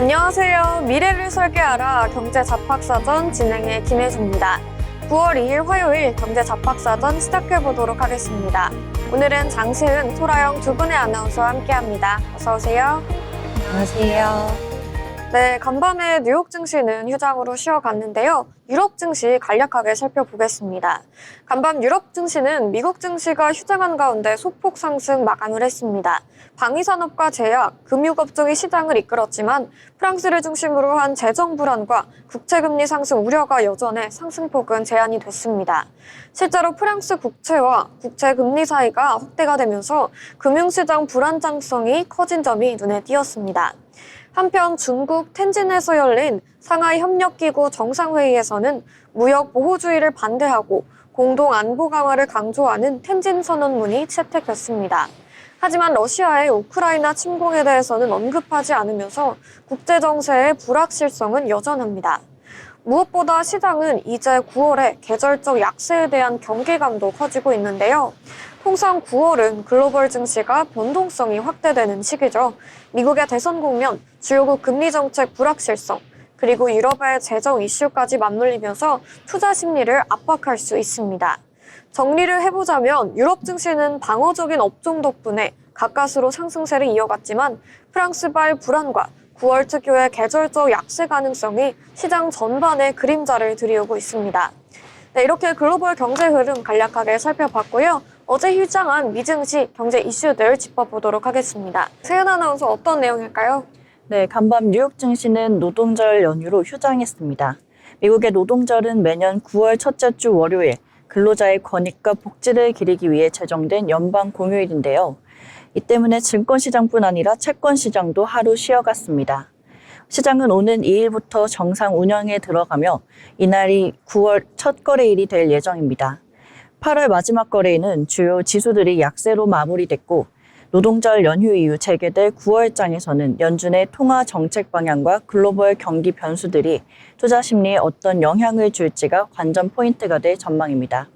안녕하세요. 미래를 설계하라 경제잡학사전 진행의 김혜주입니다. 9월 2일 화요일 경제잡학사전 시작해보도록 하겠습니다. 오늘은 장시은, 소라영 두 분의 아나운서와 함께합니다. 어서 오세요. 안녕하세요. 네, 간밤에 뉴욕 증시는 휴장으로 쉬어갔는데요. 유럽 증시 간략하게 살펴보겠습니다. 간밤 유럽 증시는 미국 증시가 휴장한 가운데 소폭 상승 마감을 했습니다. 방위산업과 제약, 금융업종이 시장을 이끌었지만 프랑스를 중심으로 한 재정 불안과 국채금리 상승 우려가 여전해 상승폭은 제한이 됐습니다. 실제로 프랑스 국채와 국채금리 사이가 확대가 되면서 금융시장 불안정성이 커진 점이 눈에 띄었습니다. 한편 중국 텐진에서 열린 상하이 협력기구 정상회의에서는 무역 보호주의를 반대하고 공동 안보 강화를 강조하는 텐진 선언문이 채택됐습니다. 하지만 러시아의 우크라이나 침공에 대해서는 언급하지 않으면서 국제정세의 불확실성은 여전합니다. 무엇보다 시장은 이제 9월에 계절적 약세에 대한 경계감도 커지고 있는데요. 통상 9월은 글로벌 증시가 변동성이 확대되는 시기죠. 미국의 대선 국면, 주요국 금리 정책 불확실성, 그리고 유럽의 재정 이슈까지 맞물리면서 투자 심리를 압박할 수 있습니다. 정리를 해보자면 유럽 증시는 방어적인 업종 덕분에 가까스로 상승세를 이어갔지만 프랑스발 불안과 9월 특유의 계절적 약세 가능성이 시장 전반에 그림자를 들이우고 있습니다. 네, 이렇게 글로벌 경제 흐름 간략하게 살펴봤고요. 어제 휴장한 미증시 경제 이슈들 짚어보도록 하겠습니다. 세은 아나운서 어떤 내용일까요? 네, 간밤 뉴욕 증시는 노동절 연휴로 휴장했습니다. 미국의 노동절은 매년 9월 첫째 주 월요일 근로자의 권익과 복지를 기리기 위해 제정된 연방 공휴일인데요. 이 때문에 증권시장뿐 아니라 채권시장도 하루 쉬어갔습니다. 시장은 오는 2일부터 정상 운영에 들어가며 이날이 9월 첫 거래일이 될 예정입니다. 8월 마지막 거래일은 주요 지수들이 약세로 마무리됐고 노동절 연휴 이후 재개될 9월장에서는 연준의 통화 정책 방향과 글로벌 경기 변수들이 투자 심리에 어떤 영향을 줄지가 관전 포인트가 될 전망입니다.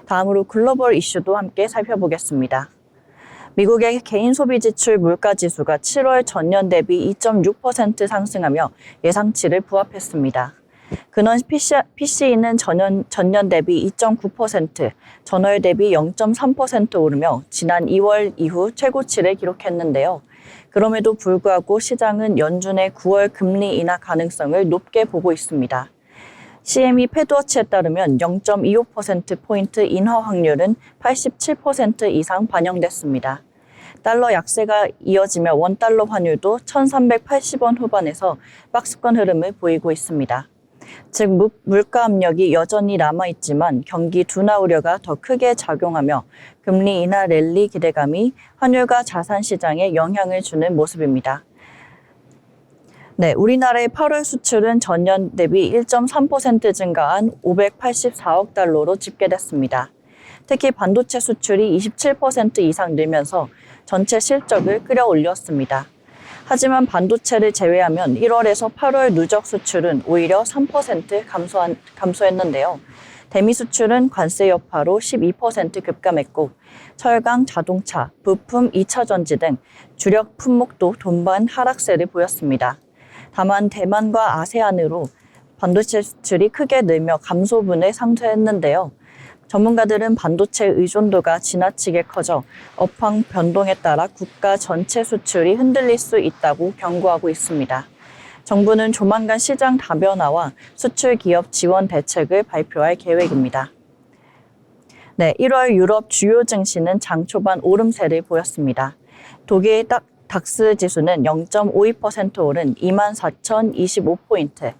다음으로 글로벌 이슈도 함께 살펴보겠습니다. 미국의 개인 소비 지출 물가 지수가 7월 전년 대비 2.6% 상승하며 예상치를 부합했습니다. 근원 PCE는 전년 대비 2.9%, 전월 대비 0.3% 오르며 지난 2월 이후 최고치를 기록했는데요. 그럼에도 불구하고 시장은 연준의 9월 금리 인하 가능성을 높게 보고 있습니다. CME 패드워치에 따르면 0.25%포인트 인하 확률은 87% 이상 반영됐습니다. 달러 약세가 이어지며 원달러 환율도 1,380원 후반에서 박스권 흐름을 보이고 있습니다. 즉 물가 압력이 여전히 남아있지만 경기 둔화 우려가 더 크게 작용하며 금리 인하 랠리 기대감이 환율과 자산 시장에 영향을 주는 모습입니다. 네, 우리나라의 8월 수출은 전년 대비 1.3% 증가한 584억 달러로 집계됐습니다. 특히 반도체 수출이 27% 이상 늘면서 전체 실적을 끌어올렸습니다. 하지만 반도체를 제외하면 1월에서 8월 누적 수출은 오히려 3% 감소했는데요. 대미 수출은 관세 여파로 12% 급감했고 철강, 자동차, 부품, 2차 전지 등 주력 품목도 동반 하락세를 보였습니다. 다만 대만과 아세안으로 반도체 수출이 크게 늘며 감소분을 상쇄했는데요. 전문가들은 반도체 의존도가 지나치게 커져 업황 변동에 따라 국가 전체 수출이 흔들릴 수 있다고 경고하고 있습니다. 정부는 조만간 시장 다변화와 수출 기업 지원 대책을 발표할 계획입니다. 네, 1월 유럽 주요 증시는 장 초반 오름세를 보였습니다. 독일 닥스 지수는 0.52% 오른 24,025포인트,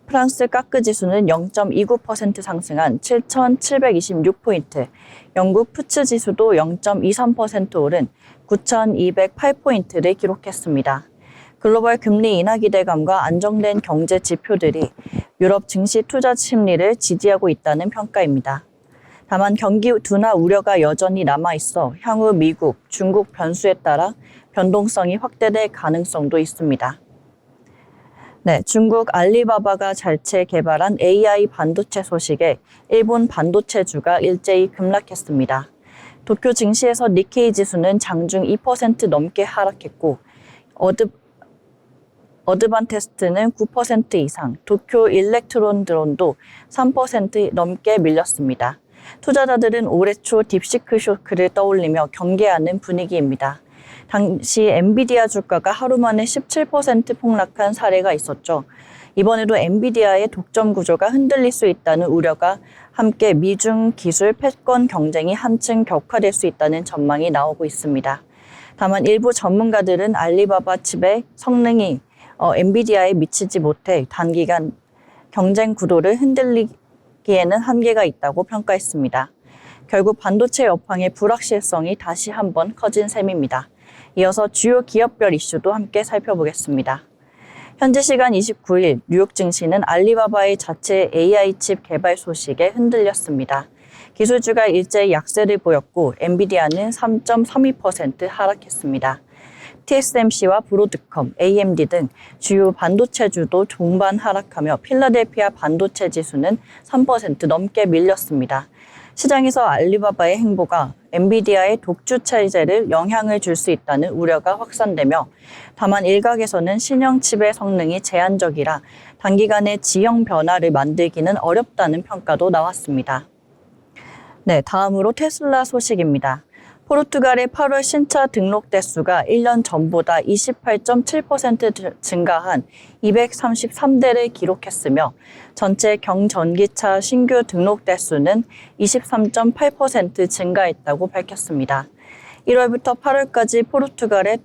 프랑스 까크 지수는 0.29% 상승한 7,726포인트, 영국 푸츠 지수도 0.23% 오른 9,208포인트를 기록했습니다. 글로벌 금리 인하 기대감과 안정된 경제 지표들이 유럽 증시 투자 심리를 지지하고 있다는 평가입니다. 다만 경기 둔화 우려가 여전히 남아있어 향후 미국, 중국 변수에 따라 변동성이 확대될 가능성도 있습니다. 네, 중국 알리바바가 잘체 개발한 AI 반도체 소식에 일본 반도체주가 일제히 급락했습니다. 도쿄 증시에서 니케이 지수는 장중 2% 넘게 하락했고 어드반테스트는 9% 이상, 도쿄 일렉트론 드론도 3% 넘게 밀렸습니다. 투자자들은 올해 초 딥시크 쇼크를 떠올리며 경계하는 분위기입니다. 당시 엔비디아 주가가 하루 만에 17% 폭락한 사례가 있었죠. 이번에도 엔비디아의 독점 구조가 흔들릴 수 있다는 우려가 함께 미중 기술 패권 경쟁이 한층 격화될 수 있다는 전망이 나오고 있습니다. 다만 일부 전문가들은 알리바바 칩의 성능이 엔비디아에 미치지 못해 단기간 경쟁 구도를 흔들리기에는 한계가 있다고 평가했습니다. 결국 반도체 업황의 불확실성이 다시 한번 커진 셈입니다. 이어서 주요 기업별 이슈도 함께 살펴보겠습니다. 현지 시간 29일 뉴욕 증시는 알리바바의 자체 AI 칩 개발 소식에 흔들렸습니다. 기술주가 일제히 약세를 보였고 엔비디아는 3.32% 하락했습니다. TSMC와 브로드컴, AMD 등 주요 반도체주도 종반 하락하며 필라델피아 반도체 지수는 3% 넘게 밀렸습니다. 시장에서 알리바바의 행보가 엔비디아의 독주 체제를 영향을 줄 수 있다는 우려가 확산되며 다만 일각에서는 신형 칩의 성능이 제한적이라 단기간에 지형 변화를 만들기는 어렵다는 평가도 나왔습니다. 네, 다음으로 테슬라 소식입니다. 포르투갈의 8월 신차 등록 대수가 1년 전보다 28.7% 증가한 233대를 기록했으며 전체 경전기차 신규 등록 대수는 23.8% 증가했다고 밝혔습니다. 1월부터 8월까지 포르투갈의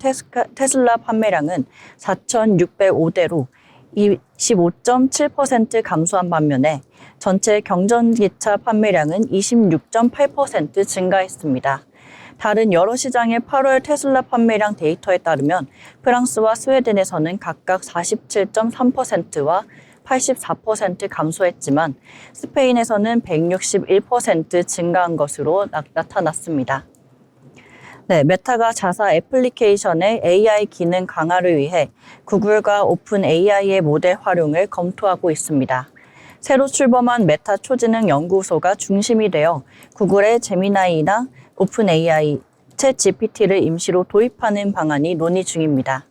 테슬라 판매량은 4,605대로 25.7% 감소한 반면에 전체 경전기차 판매량은 26.8% 증가했습니다. 다른 여러 시장의 8월 테슬라 판매량 데이터에 따르면 프랑스와 스웨덴에서는 각각 47.3%와 84% 감소했지만 스페인에서는 161% 증가한 것으로 나타났습니다. 네, 메타가 자사 애플리케이션의 AI 기능 강화를 위해 구글과 오픈 AI의 모델 활용을 검토하고 있습니다. 새로 출범한 메타 초지능 연구소가 중심이 되어 구글의 제미나이나 오픈 AI, 챗 GPT를 임시로 도입하는 방안이 논의 중입니다.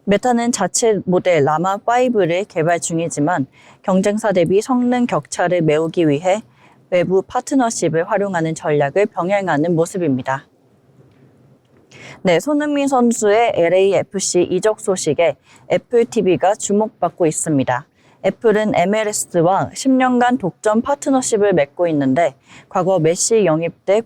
메타는 자체 모델 라마5를 개발 중이지만 경쟁사 대비 성능 격차를 메우기 위해 외부 파트너십을 활용하는 전략을 병행하는 모습입니다. 네, 손흥민 선수의 LAFC 이적 소식에 애플TV가 주목받고 있습니다. 애플은 MLS와 10년간 독점 파트너십을 맺고 있는데 과거 메시 영입 때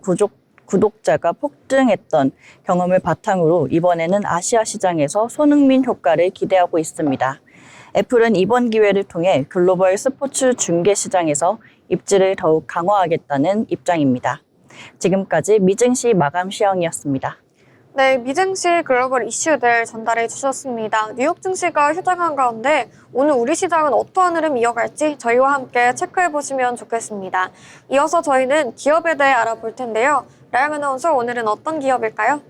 구독자가 폭등했던 경험을 바탕으로 이번에는 아시아 시장에서 손흥민 효과를 기대하고 있습니다. 애플은 이번 기회를 통해 글로벌 스포츠 중계 시장에서 입지를 더욱 강화하겠다는 입장입니다. 지금까지 미증시 마감 시황이었습니다. 네, 미증시 글로벌 이슈들 전달해 주셨습니다. 뉴욕 증시가 휴장한 가운데 오늘 우리 시장은 어떠한 흐름 이어갈지 저희와 함께 체크해 보시면 좋겠습니다. 이어서 저희는 기업에 대해 알아볼 텐데요. 라영 아나운서, 오늘은 어떤 기업일까요?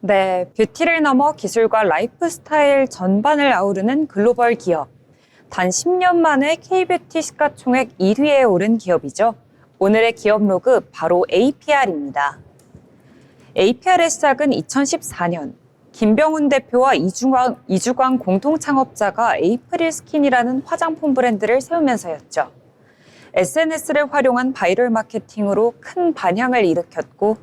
네, 뷰티를 넘어 기술과 라이프 스타일 전반을 아우르는 글로벌 기업. 단 10년 만에 K뷰티 시가총액 1위에 오른 기업이죠. 오늘의 기업 로그 바로 APR입니다. APR의 시작은 2014년 김병훈 대표와 이주광 공동 창업자가 에이프릴 스킨이라는 화장품 브랜드를 세우면서였죠. SNS를 활용한 바이럴 마케팅으로 큰 반향을 일으켰고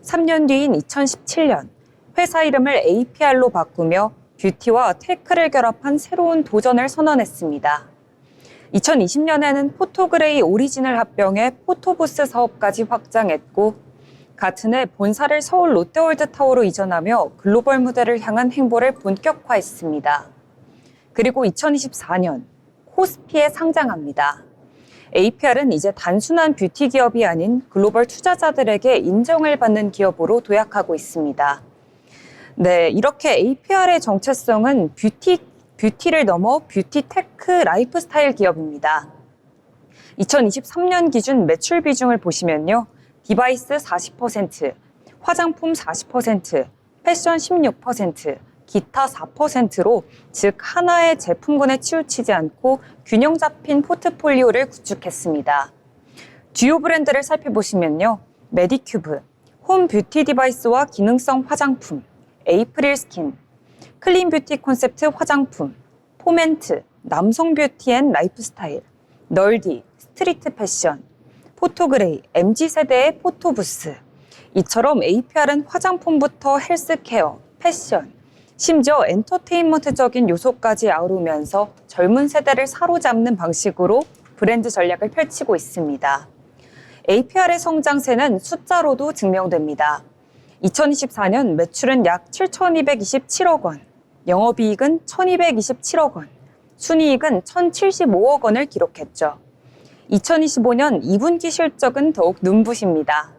3년 뒤인 2017년 회사 이름을 APR로 바꾸며 뷰티와 테크를 결합한 새로운 도전을 선언했습니다. 2020년에는 포토그레이 오리진을 합병해 포토부스 사업까지 확장했고 같은 해 본사를 서울 롯데월드타워로 이전하며 글로벌 무대를 향한 행보를 본격화했습니다. 그리고 2024년 코스피에 상장합니다. APR은 이제 단순한 뷰티 기업이 아닌 글로벌 투자자들에게 인정을 받는 기업으로 도약하고 있습니다. 네, 이렇게 APR의 정체성은 뷰티를 넘어 뷰티 테크 라이프 스타일 기업입니다. 2023년 기준 매출 비중을 보시면요. 디바이스 40%, 화장품 40%, 패션 16%, 기타 4%로 즉 하나의 제품군에 치우치지 않고 균형 잡힌 포트폴리오를 구축했습니다. 주요 브랜드를 살펴보시면요. 메디큐브, 홈 뷰티 디바이스와 기능성 화장품, 에이프릴 스킨, 클린 뷰티 콘셉트 화장품, 포멘트, 남성 뷰티 앤 라이프스타일, 널디, 스트리트 패션, 포토그레이, MZ세대의 포토부스. 이처럼 APR은 화장품부터 헬스케어, 패션, 심지어 엔터테인먼트적인 요소까지 아우르면서 젊은 세대를 사로잡는 방식으로 브랜드 전략을 펼치고 있습니다. APR의 성장세는 숫자로도 증명됩니다. 2024년 매출은 약 7,227억 원, 영업이익은 1,227억 원, 순이익은 1,075억 원을 기록했죠. 2025년 2분기 실적은 더욱 눈부십니다.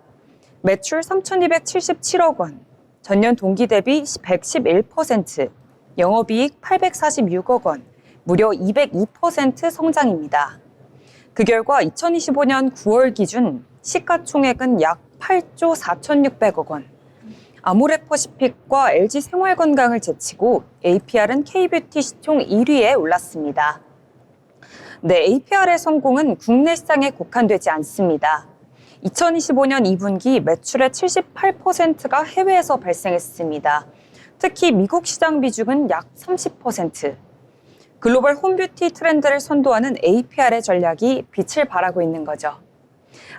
매출 3,277억 원, 전년 동기 대비 111%, 영업이익 846억 원, 무려 202% 성장입니다. 그 결과 2025년 9월 기준 시가총액은 약 8조 4,600억 원, 아모레퍼시픽과 LG생활건강을 제치고 APR은 K뷰티 시총 1위에 올랐습니다. 네, APR의 성공은 국내 시장에 국한되지 않습니다. 2025년 2분기 매출의 78%가 해외에서 발생했습니다. 특히 미국 시장 비중은 약 30%. 글로벌 홈뷰티 트렌드를 선도하는 APR의 전략이 빛을 발하고 있는 거죠.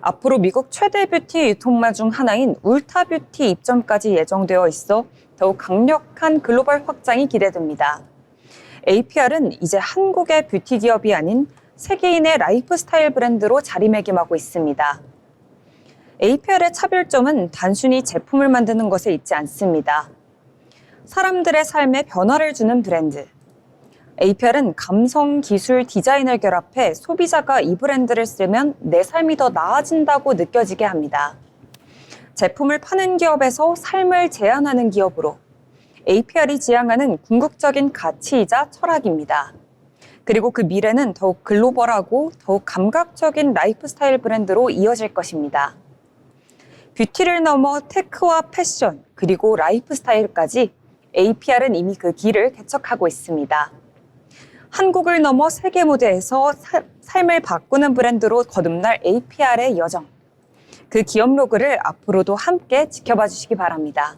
앞으로 미국 최대 뷰티 유통마 중 하나인 울타뷰티 입점까지 예정되어 있어 더욱 강력한 글로벌 확장이 기대됩니다. APR은 이제 한국의 뷰티 기업이 아닌 세계인의 라이프스타일 브랜드로 자리매김하고 있습니다. APR의 차별점은 단순히 제품을 만드는 것에 있지 않습니다. 사람들의 삶에 변화를 주는 브랜드. APR은 감성, 기술, 디자인을 결합해 소비자가 이 브랜드를 쓰면 내 삶이 더 나아진다고 느껴지게 합니다. 제품을 파는 기업에서 삶을 제안하는 기업으로 APR이 지향하는 궁극적인 가치이자 철학입니다. 그리고 그 미래는 더욱 글로벌하고 더욱 감각적인 라이프스타일 브랜드로 이어질 것입니다. 뷰티를 넘어 테크와 패션, 그리고 라이프스타일까지 APR은 이미 그 길을 개척하고 있습니다. 한국을 넘어 세계 무대에서 삶을 바꾸는 브랜드로 거듭날 APR의 여정. 그 기업 로그를 앞으로도 함께 지켜봐 주시기 바랍니다.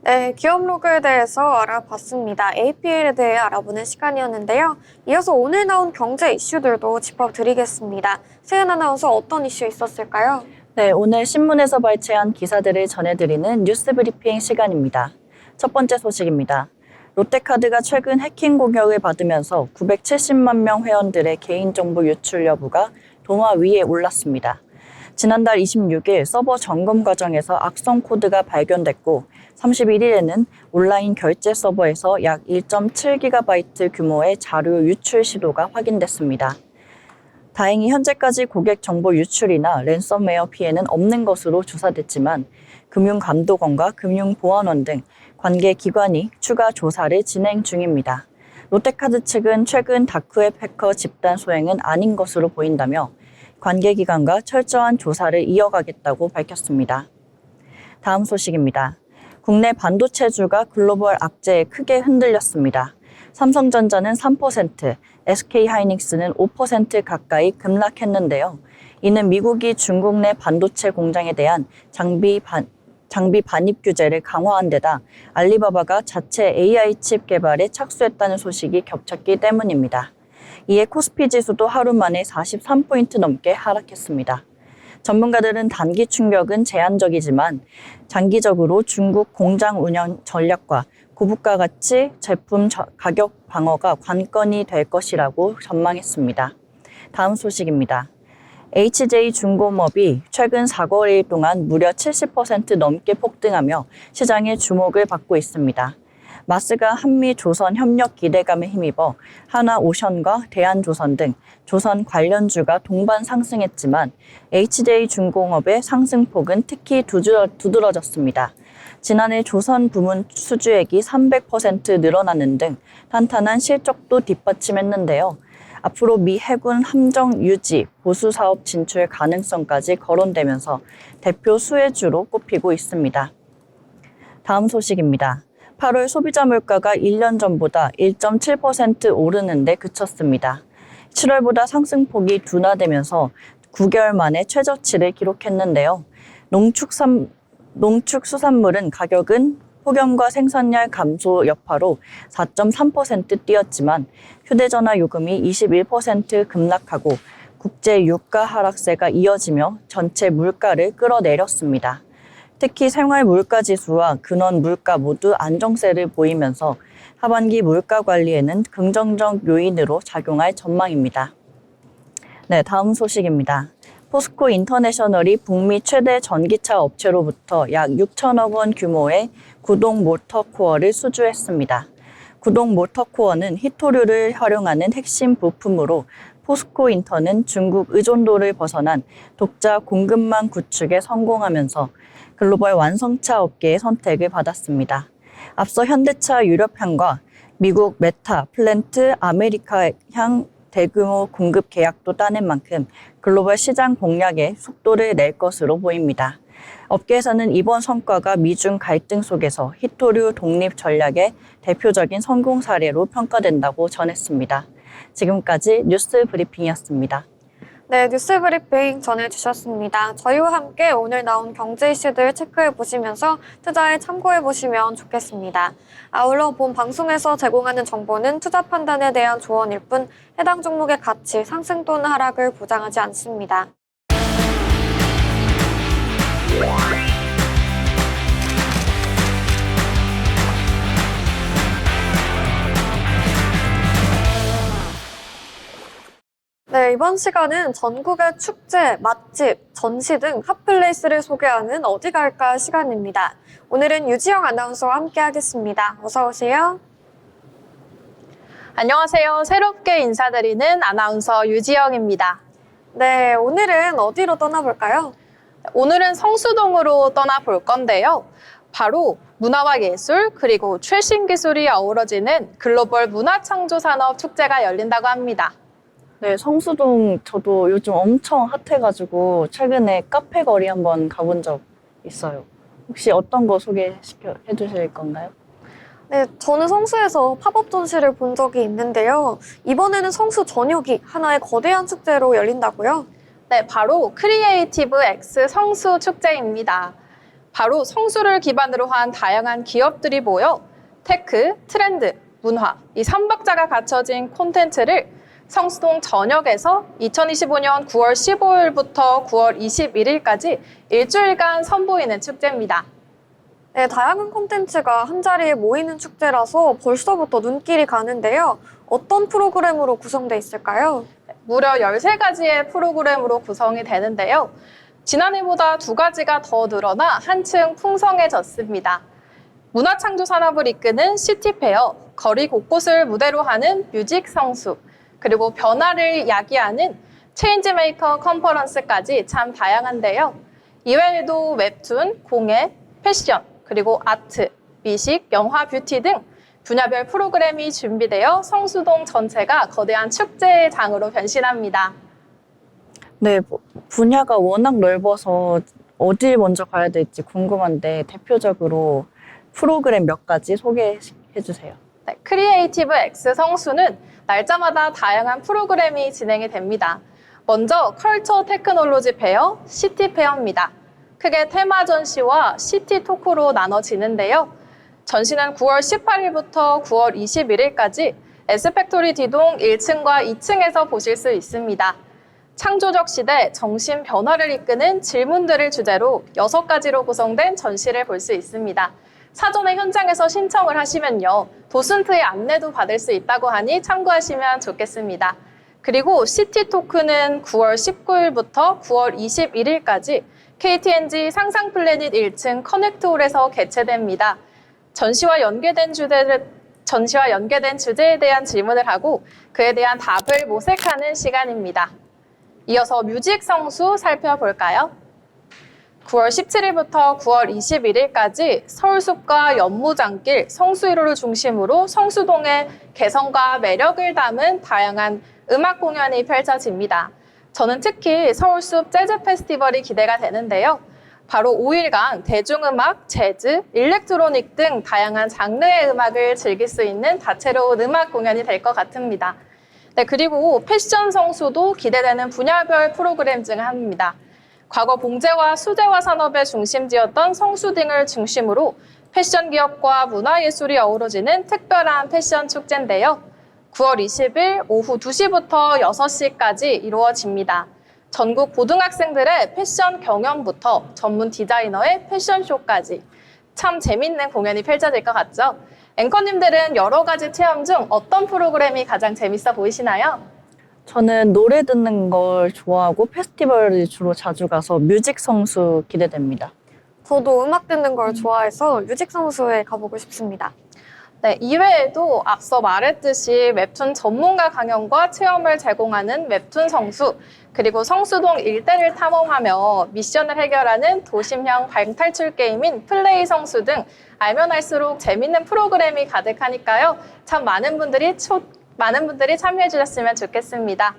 네, 기업 로그에 대해서 알아봤습니다. APR에 대해 알아보는 시간이었는데요. 이어서 오늘 나온 경제 이슈들도 짚어드리겠습니다. 세은 아나운서 어떤 이슈 있었을까요? 네, 오늘 신문에서 발췌한 기사들을 전해드리는 뉴스 브리핑 시간입니다. 첫 번째 소식입니다. 롯데카드가 최근 해킹 공격을 받으면서 970만 명 회원들의 개인정보 유출 여부가 도마 위에 올랐습니다. 지난달 26일 서버 점검 과정에서 악성 코드가 발견됐고 31일에는 온라인 결제 서버에서 약 1.7GB 규모의 자료 유출 시도가 확인됐습니다. 다행히 현재까지 고객 정보 유출이나 랜섬웨어 피해는 없는 것으로 조사됐지만 금융감독원과 금융보안원 등 관계 기관이 추가 조사를 진행 중입니다. 롯데카드 측은 최근 다크웹 해커 집단 소행은 아닌 것으로 보인다며 관계기관과 철저한 조사를 이어가겠다고 밝혔습니다. 다음 소식입니다. 국내 반도체주가 글로벌 악재에 크게 흔들렸습니다. 삼성전자는 3%, SK하이닉스는 5% 가까이 급락했는데요. 이는 미국이 중국 내 반도체 공장에 대한 장비 반입 규제를 강화한 데다 알리바바가 자체 AI 칩 개발에 착수했다는 소식이 겹쳤기 때문입니다. 이에 코스피 지수도 하루 만에 43포인트 넘게 하락했습니다. 전문가들은 단기 충격은 제한적이지만 장기적으로 중국 공장 운영 전략과 고부가 가치 제품 가격 방어가 관건이 될 것이라고 전망했습니다. 다음 소식입니다. HJ중공업이 최근 4거래일 동안 무려 70% 넘게 폭등하며 시장의 주목을 받고 있습니다. 마스가 한미조선 협력 기대감에 힘입어 하나오션과 대한조선 등 조선 관련주가 동반 상승했지만 HJ중공업의 상승폭은 특히 두드러졌습니다. 지난해 조선 부문 수주액이 300% 늘어나는 등 탄탄한 실적도 뒷받침했는데요. 앞으로 미 해군 함정 유지, 보수 사업 진출 가능성까지 거론되면서 대표 수혜주로 꼽히고 있습니다. 다음 소식입니다. 8월 소비자 물가가 1년 전보다 1.7% 오르는 데 그쳤습니다. 7월보다 상승폭이 둔화되면서 9개월 만에 최저치를 기록했는데요. 농축수산물은 가격은 폭염과 생산량 감소 여파로 4.3% 뛰었지만 휴대전화 요금이 21% 급락하고 국제 유가 하락세가 이어지며 전체 물가를 끌어내렸습니다. 특히 생활 물가 지수와 근원 물가 모두 안정세를 보이면서 하반기 물가 관리에는 긍정적 요인으로 작용할 전망입니다. 네, 다음 소식입니다. 포스코 인터내셔널이 북미 최대 전기차 업체로부터 약 6천억 원 규모의 구동 모터코어를 수주했습니다. 구동 모터코어는 히토류를 활용하는 핵심 부품으로 포스코 인터는 중국 의존도를 벗어난 독자 공급망 구축에 성공하면서 글로벌 완성차 업계의 선택을 받았습니다. 앞서 현대차 유럽향과 미국 메타 플랜트 아메리카향 대규모 공급 계약도 따낸 만큼 글로벌 시장 공략에 속도를 낼 것으로 보입니다. 업계에서는 이번 성과가 미중 갈등 속에서 히토류 독립 전략의 대표적인 성공 사례로 평가된다고 전했습니다. 지금까지 뉴스 브리핑이었습니다. 네, 뉴스 브리핑 전해주셨습니다. 저희와 함께 오늘 나온 경제 이슈들 체크해 보시면서 투자에 참고해 보시면 좋겠습니다. 아울러 본 방송에서 제공하는 정보는 투자 판단에 대한 조언일 뿐 해당 종목의 가치, 상승 또는 하락을 보장하지 않습니다. 네, 이번 시간은 전국의 축제, 맛집, 전시 등 핫플레이스를 소개하는 어디 갈까 시간입니다. 오늘은 유지영 아나운서와 함께 하겠습니다. 어서 오세요. 안녕하세요. 새롭게 인사드리는 아나운서 유지영입니다. 네, 오늘은 어디로 떠나볼까요? 오늘은 성수동으로 떠나볼 건데요. 바로 문화와 예술 그리고 최신 기술이 어우러지는 글로벌 문화창조산업 축제가 열린다고 합니다. 네, 성수동 저도 요즘 엄청 핫해가지고 최근에 카페 거리 한번 가본 적 있어요. 혹시 어떤 거 소개해 주실 건가요? 네, 저는 성수에서 팝업 전시를 본 적이 있는데요. 이번에는 성수 전역이 하나의 거대한 축제로 열린다고요? 네, 바로 크리에이티브 X 성수 축제입니다. 바로 성수를 기반으로 한 다양한 기업들이 모여 테크, 트렌드, 문화, 이 3박자가 갖춰진 콘텐츠를 성수동 전역에서 2025년 9월 15일부터 9월 21일까지 일주일간 선보이는 축제입니다. 네, 다양한 콘텐츠가 한자리에 모이는 축제라서 벌써부터 눈길이 가는데요. 어떤 프로그램으로 구성돼 있을까요? 무려 13가지의 프로그램으로 구성이 되는데요. 지난해보다 2가지가 더 늘어나 한층 풍성해졌습니다. 문화창조 산업을 이끄는 시티페어, 거리 곳곳을 무대로 하는 뮤직 성수, 그리고 변화를 야기하는 체인지메이커 컨퍼런스까지 참 다양한데요. 이외에도 웹툰, 공예, 패션, 그리고 아트, 미식, 영화, 뷰티 등 분야별 프로그램이 준비되어 성수동 전체가 거대한 축제의 장으로 변신합니다. 네, 분야가 워낙 넓어서 어디 먼저 가야 될지 궁금한데 대표적으로 프로그램 몇 가지 소개해 주세요. 네, 크리에이티브 X 성수는 날짜마다 다양한 프로그램이 진행이 됩니다. 먼저 컬처 테크놀로지 페어, 시티 페어입니다. 크게 테마 전시와 시티 토크로 나눠지는데요. 전시는 9월 18일부터 9월 21일까지 S팩토리 D동 1층과 2층에서 보실 수 있습니다. 창조적 시대 정신 변화를 이끄는 질문들을 주제로 6가지로 구성된 전시를 볼 수 있습니다. 사전에 현장에서 신청을 하시면요. 도슨트의 안내도 받을 수 있다고 하니 참고하시면 좋겠습니다. 그리고 시티 토크는 9월 19일부터 9월 21일까지 KTNG 상상플래닛 1층 커넥트홀에서 개최됩니다. 전시와 연계된 주제에 대한 질문을 하고 그에 대한 답을 모색하는 시간입니다. 이어서 뮤직 성수 살펴볼까요? 9월 17일부터 9월 21일까지 서울숲과 연무장길, 성수 1호를 중심으로 성수동의 개성과 매력을 담은 다양한 음악 공연이 펼쳐집니다. 저는 특히 서울숲 재즈 페스티벌이 기대가 되는데요. 바로 5일간 대중음악, 재즈, 일렉트로닉 등 다양한 장르의 음악을 즐길 수 있는 다채로운 음악 공연이 될 것 같습니다. 네, 그리고 패션 성수도 기대되는 분야별 프로그램 중 하나입니다. 과거 봉제와 수제화 산업의 중심지였던 성수 등을 중심으로 패션 기업과 문화예술이 어우러지는 특별한 패션 축제인데요. 9월 20일 오후 2시부터 6시까지 이루어집니다. 전국 고등학생들의 패션 경연부터 전문 디자이너의 패션쇼까지 참 재밌는 공연이 펼쳐질 것 같죠? 앵커님들은 여러 가지 체험 중 어떤 프로그램이 가장 재밌어 보이시나요? 저는 노래 듣는 걸 좋아하고 페스티벌을 주로 자주 가서 뮤직 성수 기대됩니다. 저도 음악 듣는 걸 좋아해서 뮤직 성수에 가보고 싶습니다. 네, 이외에도 앞서 말했듯이 웹툰 전문가 강연과 체험을 제공하는 웹툰 성수, 그리고 성수동 일대를 탐험하며 미션을 해결하는 도심형 방탈출 게임인 플레이 성수 등 알면 알수록 재밌는 프로그램이 가득하니까요. 참 많은 분들이 참여해 주셨으면 좋겠습니다.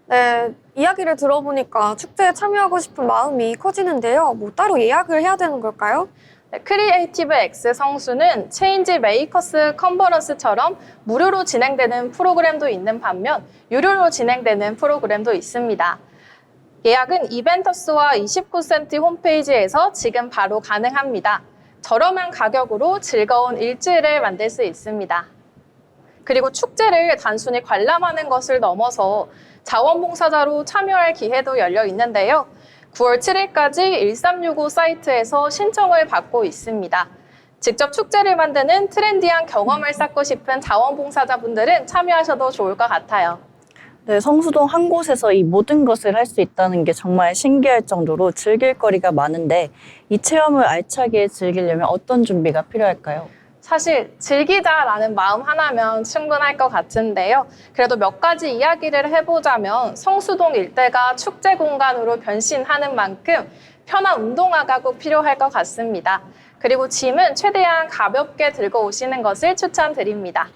네, 이야기를 들어보니까 축제에 참여하고 싶은 마음이 커지는데요. 뭐 따로 예약을 해야 되는 걸까요? 네, 크리에이티브 X 성수는 체인지 메이커스 컨퍼런스처럼 무료로 진행되는 프로그램도 있는 반면 유료로 진행되는 프로그램도 있습니다. 예약은 이벤터스와 29센트 홈페이지에서 지금 바로 가능합니다. 저렴한 가격으로 즐거운 일주일을 만들 수 있습니다. 그리고 축제를 단순히 관람하는 것을 넘어서 자원봉사자로 참여할 기회도 열려 있는데요. 9월 7일까지 1365 사이트에서 신청을 받고 있습니다. 직접 축제를 만드는 트렌디한 경험을 쌓고 싶은 자원봉사자분들은 참여하셔도 좋을 것 같아요. 네, 성수동 한 곳에서 이 모든 것을 할 수 있다는 게 정말 신기할 정도로 즐길 거리가 많은데 이 체험을 알차게 즐기려면 어떤 준비가 필요할까요? 사실 즐기자라는 마음 하나면 충분할 것 같은데요. 그래도 몇 가지 이야기를 해보자면 성수동 일대가 축제 공간으로 변신하는 만큼 편한 운동화가 꼭 필요할 것 같습니다. 그리고 짐은 최대한 가볍게 들고 오시는 것을 추천드립니다.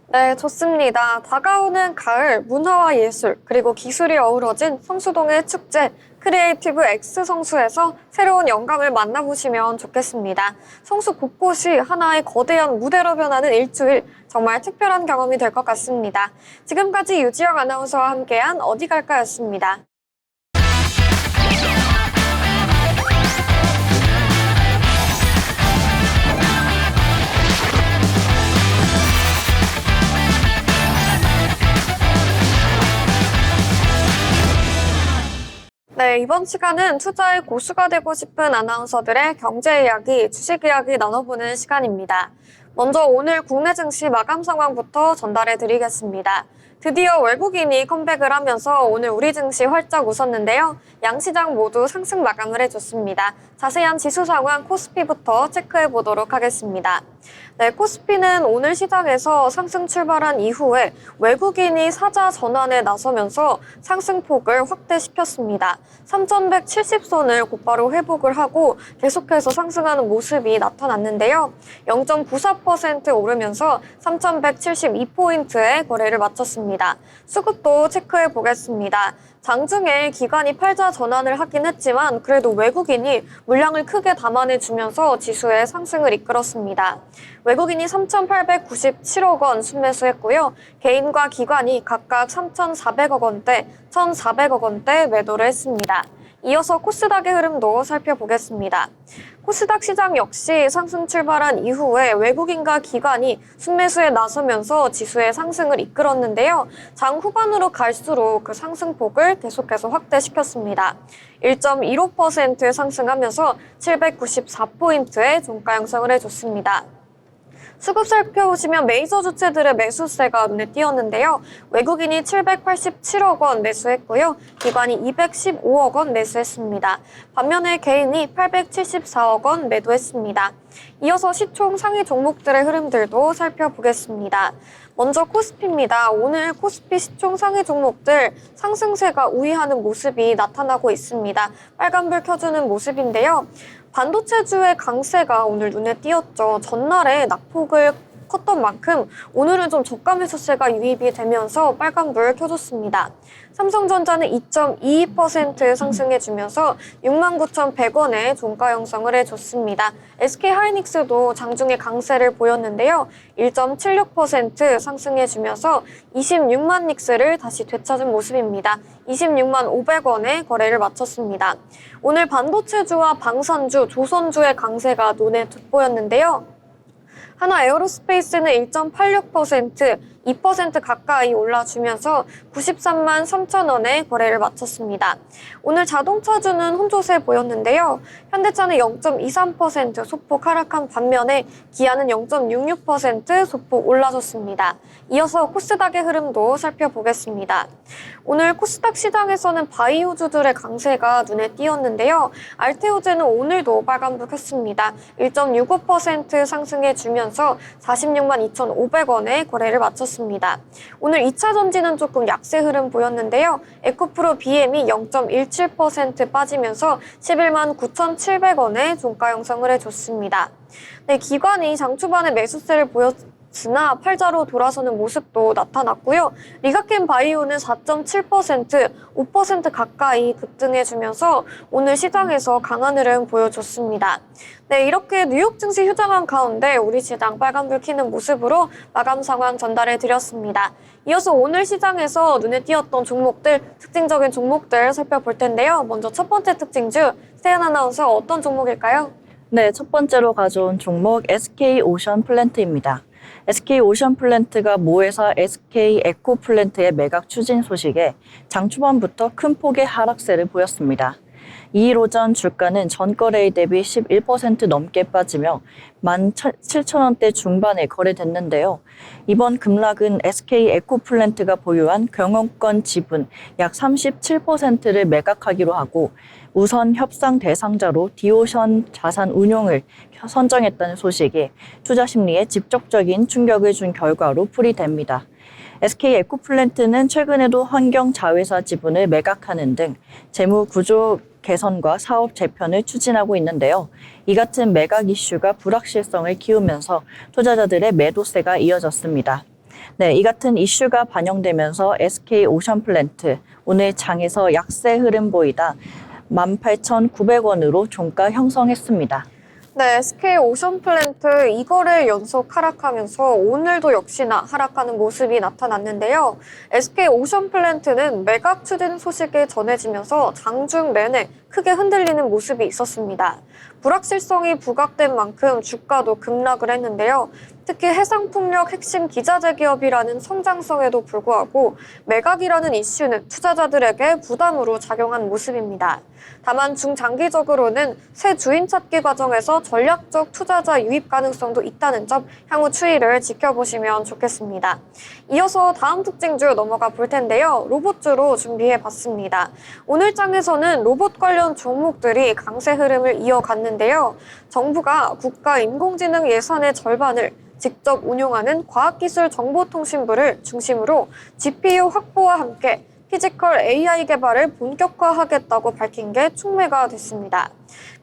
네, 좋습니다. 다가오는 가을, 문화와 예술, 그리고 기술이 어우러진 성수동의 축제, 크리에이티브 X 성수에서 새로운 영감을 만나보시면 좋겠습니다. 성수 곳곳이 하나의 거대한 무대로 변하는 일주일, 정말 특별한 경험이 될 것 같습니다. 지금까지 유지영 아나운서와 함께한 어디 갈까였습니다. 네, 이번 시간은 투자의 고수가 되고 싶은 아나운서들의 경제 이야기, 주식 이야기 나눠보는 시간입니다. 먼저 오늘 국내 증시 마감 상황부터 전달해 드리겠습니다. 드디어 외국인이 컴백을 하면서 오늘 우리 증시 활짝 웃었는데요. 양시장 모두 상승 마감을 해줬습니다. 자세한 지수 상황 코스피부터 체크해 보도록 하겠습니다. 네, 코스피는 오늘 시장에서 상승 출발한 이후에 외국인이 사자 전환에 나서면서 상승폭을 확대시켰습니다. 3,170선을 곧바로 회복을 하고 계속해서 상승하는 모습이 나타났는데요. 0.94% 오르면서 3,172포인트의 거래를 마쳤습니다. 수급도 체크해 보겠습니다. 장중에 기관이 팔자 전환을 하긴 했지만 그래도 외국인이 물량을 크게 담아내주면서 지수의 상승을 이끌었습니다. 외국인이 3,897억 원 순매수했고요. 개인과 기관이 각각 3,400억 원대, 1,400억 원대 매도를 했습니다. 이어서 코스닥의 흐름도 살펴보겠습니다. 코스닥 시장 역시 상승 출발한 이후에 외국인과 기관이 순매수에 나서면서 지수의 상승을 이끌었는데요. 장 후반으로 갈수록 그 상승폭을 계속해서 확대시켰습니다. 1.15% 상승하면서 794포인트의 종가 형성을 해줬습니다. 수급 살펴보시면 메이저 주체들의 매수세가 눈에 띄었는데요. 외국인이 787억 원 매수했고요. 기관이 215억 원 매수했습니다. 반면에 개인이 874억 원 매도했습니다. 이어서 시총 상위 종목들의 흐름들도 살펴보겠습니다. 먼저 코스피입니다. 오늘 코스피 시총 상위 종목들 상승세가 우위하는 모습이 나타나고 있습니다. 빨간불 켜주는 모습인데요. 반도체주의 강세가 오늘 눈에 띄었죠. 전날에 낙폭을 컸던 만큼 오늘은 좀 저가 매수세가 유입이 되면서 빨간불 켜줬습니다. 삼성전자는 2.22% 상승해주면서 69,100원의 종가 형성을 해줬습니다. SK하이닉스도 장중에 강세를 보였는데요. 1.76% 상승해주면서 26만 닉스를 다시 되찾은 모습입니다. 26만 500원에 거래를 마쳤습니다. 오늘 반도체주와 방산주, 조선주의 강세가 눈에 돋보였는데요. 하나 에어로스페이스는 1.86%, 2% 가까이 올라주면서 93만 3천 원에 거래를 마쳤습니다. 오늘 자동차주는 혼조세 보였는데요. 현대차는 0.23% 소폭 하락한 반면에 기아는 0.66% 소폭 올라줬습니다. 이어서 코스닥의 흐름도 살펴보겠습니다. 오늘 코스닥 시장에서는 바이오주들의 강세가 눈에 띄었는데요. 알테오제는 오늘도 빨간불 켰습니다. 1.65% 상승해주면서 46만 2,500원에 거래를 마쳤습니다. 오늘 2차 전지는 조금 약세 흐름 보였는데요. 에코프로 BM이 0.17% 빠지면서 11만 9,700원에 종가 형성을 해줬습니다. 네, 기관이 장 초반에 매수세를 보였으나 팔자로 돌아서는 모습도 나타났고요. 리가켄 바이오는 4.7%, 5% 가까이 급등해주면서 오늘 시장에서 강한 흐름 보여줬습니다. 네, 이렇게 뉴욕 증시 휴장한 가운데 우리 시장 빨간불 켜는 모습으로 마감 상황 전달해 드렸습니다. 이어서 오늘 시장에서 눈에 띄었던 종목들, 특징적인 종목들 살펴볼 텐데요. 먼저 첫 번째 특징주, 세연 아나운서 어떤 종목일까요? 네, 첫 번째로 가져온 종목 SK오션플랜트입니다. SK오션플랜트가 모회사 SK에코플랜트의 매각 추진 소식에 장 초반부터 큰 폭의 하락세를 보였습니다. 2일 오전 주가는 전 거래일 대비 11% 넘게 빠지며 17,000원대 중반에 거래됐는데요. 이번 급락은 SK에코플랜트가 보유한 경영권 지분 약 37%를 매각하기로 하고 우선 협상 대상자로 디오션 자산운용을 선정했다는 소식이 투자 심리에 직접적인 충격을 준 결과로 풀이됩니다. SK에코플랜트는 최근에도 환경 자회사 지분을 매각하는 등 재무 구조 개선과 사업 재편을 추진하고 있는데요. 이 같은 매각 이슈가 불확실성을 키우면서 투자자들의 매도세가 이어졌습니다. 네, 이 같은 이슈가 반영되면서 SK오션플랜트 오늘 장에서 약세 흐름 보이다 18,900원으로 종가 형성했습니다. 네, SK오션플랜트 2거래 연속 하락하면서 오늘도 역시나 하락하는 모습이 나타났는데요. SK오션플랜트는 매각 추진 소식이 전해지면서 장중 내내 크게 흔들리는 모습이 있었습니다. 불확실성이 부각된 만큼 주가도 급락을 했는데요. 특히 해상풍력 핵심 기자재 기업이라는 성장성에도 불구하고 매각이라는 이슈는 투자자들에게 부담으로 작용한 모습입니다. 다만 중장기적으로는 새 주인 찾기 과정에서 전략적 투자자 유입 가능성도 있다는 점 향후 추이를 지켜보시면 좋겠습니다. 이어서 다음 특징주 넘어가 볼 텐데요. 로봇주로 준비해봤습니다. 오늘 장에서는 로봇 관련 종목들이 강세 흐름을 이어갔는데요. 정부가 국가 인공지능 예산의 절반을 직접 운용하는 과학기술정보통신부를 중심으로 GPU 확보와 함께 피지컬 AI 개발을 본격화하겠다고 밝힌 게 촉매가 됐습니다.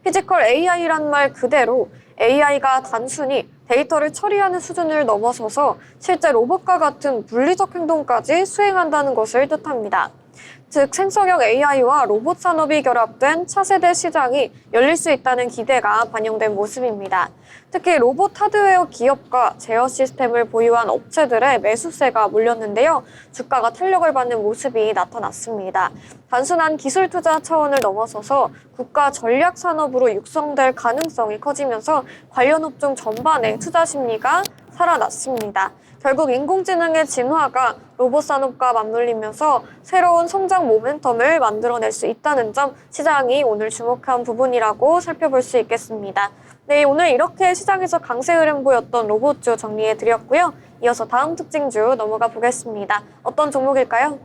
피지컬 AI란 말 그대로 AI가 단순히 데이터를 처리하는 수준을 넘어서서 실제 로봇과 같은 물리적 행동까지 수행한다는 것을 뜻합니다. 즉 생성형 AI와 로봇 산업이 결합된 차세대 시장이 열릴 수 있다는 기대가 반영된 모습입니다. 특히 로봇 하드웨어 기업과 제어 시스템을 보유한 업체들의 매수세가 몰렸는데요. 주가가 탄력을 받는 모습이 나타났습니다. 단순한 기술 투자 차원을 넘어서서 국가 전략 산업으로 육성될 가능성이 커지면서 관련 업종 전반의 투자 심리가 살아났습니다. 결국 인공지능의 진화가 로봇 산업과 맞물리면서 새로운 성장 모멘텀을 만들어낼 수 있다는 점 시장이 오늘 주목한 부분이라고 살펴볼 수 있겠습니다. 네, 오늘 이렇게 시장에서 강세 흐름 보였던 로봇주 정리해드렸고요. 이어서 다음 특징주 넘어가 보겠습니다. 어떤 종목일까요?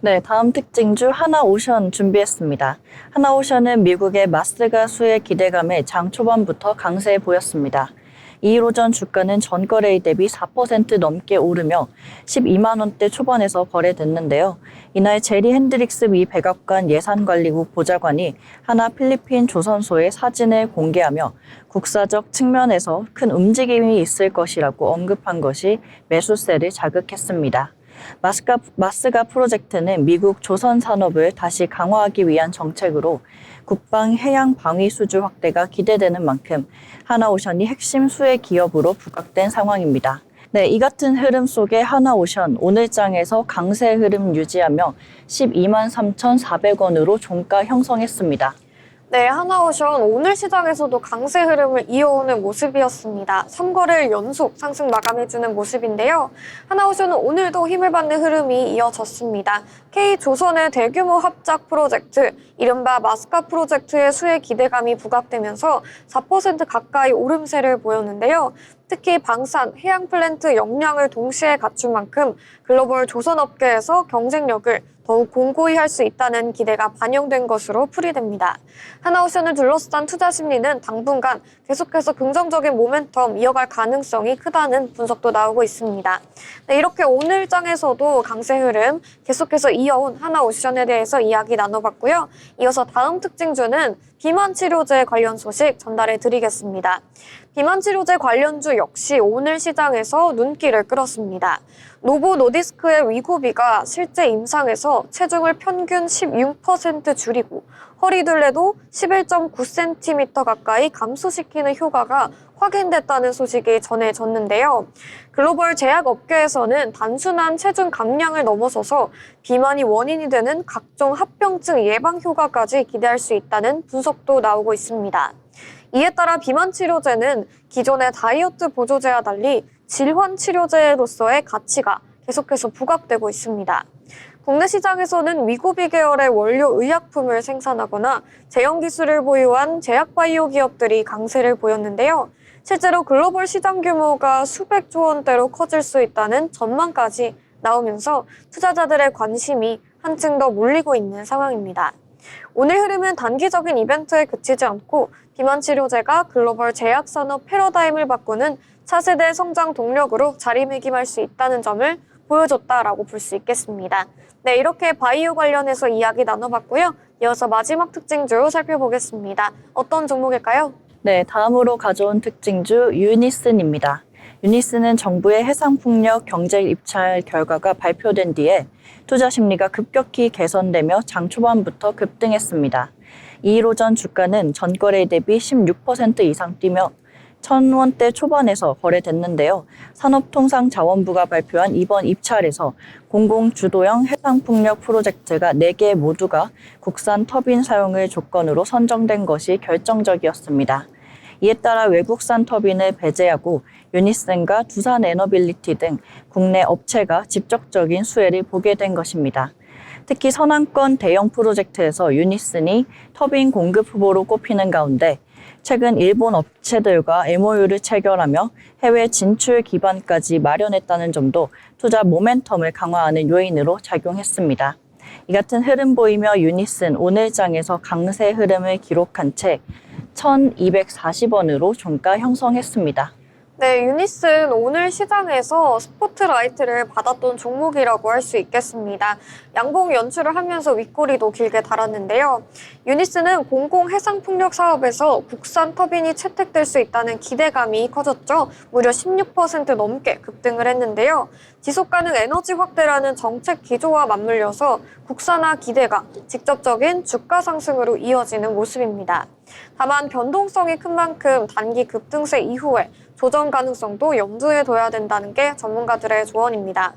네, 다음 특징주 하나오션 준비했습니다. 하나오션은 미국의 마스가수의 기대감에 장 초반부터 강세 보였습니다. 2일 오전 주가는 전 거래일 대비 4% 넘게 오르며 12만 원대 초반에서 거래됐는데요. 이날 제리 핸드릭스 미 백악관 예산관리국 보좌관이 하나 필리핀 조선소의 사진을 공개하며 국사적 측면에서 큰 움직임이 있을 것이라고 언급한 것이 매수세를 자극했습니다. 마스가 프로젝트는 미국 조선 산업을 다시 강화하기 위한 정책으로 국방 해양 방위 수주 확대가 기대되는 만큼 하나오션이 핵심 수혜 기업으로 부각된 상황입니다. 네, 이 같은 흐름 속에 하나오션 오늘 장에서 강세 흐름 유지하며 123,400원으로 종가 형성했습니다. 네, 하나오션 오늘 시장에서도 강세 흐름을 이어오는 모습이었습니다. 3거래일 연속 상승 마감해주는 모습인데요. 하나오션은 오늘도 힘을 받는 흐름이 이어졌습니다. K조선의 대규모 합작 프로젝트, 이른바 마스카 프로젝트의 수혜 기대감이 부각되면서 4% 가까이 오름세를 보였는데요. 특히 방산, 해양 플랜트 역량을 동시에 갖춘 만큼 글로벌 조선업계에서 경쟁력을 더욱 공고히 할 수 있다는 기대가 반영된 것으로 풀이됩니다. 하나오션을 둘러싼 투자 심리는 당분간 계속해서 긍정적인 모멘텀 이어갈 가능성이 크다는 분석도 나오고 있습니다. 네, 이렇게 오늘 장에서도 강세 흐름 계속해서 이어온 하나오션에 대해서 이야기 나눠봤고요. 이어서 다음 특징주는 비만 치료제 관련 소식 전달해 드리겠습니다. 비만 치료제 관련주 역시 오늘 시장에서 눈길을 끌었습니다. 노보 노디스크의 위고비가 실제 임상에서 체중을 평균 16% 줄이고 허리둘레도 11.9cm 가까이 감소시키는 효과가 확인됐다는 소식이 전해졌는데요. 글로벌 제약업계에서는 단순한 체중 감량을 넘어서서 비만이 원인이 되는 각종 합병증 예방 효과까지 기대할 수 있다는 분석도 나오고 있습니다. 이에 따라 비만 치료제는 기존의 다이어트 보조제와 달리 질환 치료제로서의 가치가 계속해서 부각되고 있습니다. 국내 시장에서는 위고비 계열의 원료 의약품을 생산하거나 제형 기술을 보유한 제약바이오 기업들이 강세를 보였는데요. 실제로 글로벌 시장 규모가 수백조 원대로 커질 수 있다는 전망까지 나오면서 투자자들의 관심이 한층 더 몰리고 있는 상황입니다. 오늘 흐름은 단기적인 이벤트에 그치지 않고 비만 치료제가 글로벌 제약산업 패러다임을 바꾸는 차세대 성장 동력으로 자리매김할 수 있다는 점을 보여줬다라고 볼 수 있겠습니다. 네, 이렇게 바이오 관련해서 이야기 나눠봤고요. 이어서 마지막 특징주 살펴보겠습니다. 어떤 종목일까요? 네, 다음으로 가져온 특징주 유니슨입니다. 유니슨은 정부의 해상풍력 경제 입찰 결과가 발표된 뒤에 투자 심리가 급격히 개선되며 장 초반부터 급등했습니다. 2일 오전 주가는 전거래 대비 16% 이상 뛰며 1,000원대 초반에서 거래됐는데요. 산업통상자원부가 발표한 이번 입찰에서 공공주도형 해상풍력 프로젝트가 4개 모두가 국산 터빈 사용을 조건으로 선정된 것이 결정적이었습니다. 이에 따라 외국산 터빈을 배제하고 유니슨과 두산에너빌리티 등 국내 업체가 직접적인 수혜를 보게 된 것입니다. 특히 선안권 대형 프로젝트에서 유니슨이 터빈 공급 후보로 꼽히는 가운데 최근 일본 업체들과 MOU를 체결하며 해외 진출 기반까지 마련했다는 점도 투자 모멘텀을 강화하는 요인으로 작용했습니다. 이 같은 흐름 보이며 유니슨 오늘 장에서 강세 흐름을 기록한 채 1,240원으로 종가 형성했습니다. 네, 유니슨 오늘 시장에서 스포트라이트를 받았던 종목이라고 할 수 있겠습니다. 양봉 연출을 하면서 윗꼬리도 길게 달았는데요. 유니슨은 공공해상풍력 사업에서 국산 터빈이 채택될 수 있다는 기대감이 커졌죠. 무려 16% 넘게 급등을 했는데요. 지속가능 에너지 확대라는 정책 기조와 맞물려서 국산화 기대가 직접적인 주가 상승으로 이어지는 모습입니다. 다만 변동성이 큰 만큼 단기 급등세 이후에 조정 가능성도 염두에 둬야 된다는 게 전문가들의 조언입니다.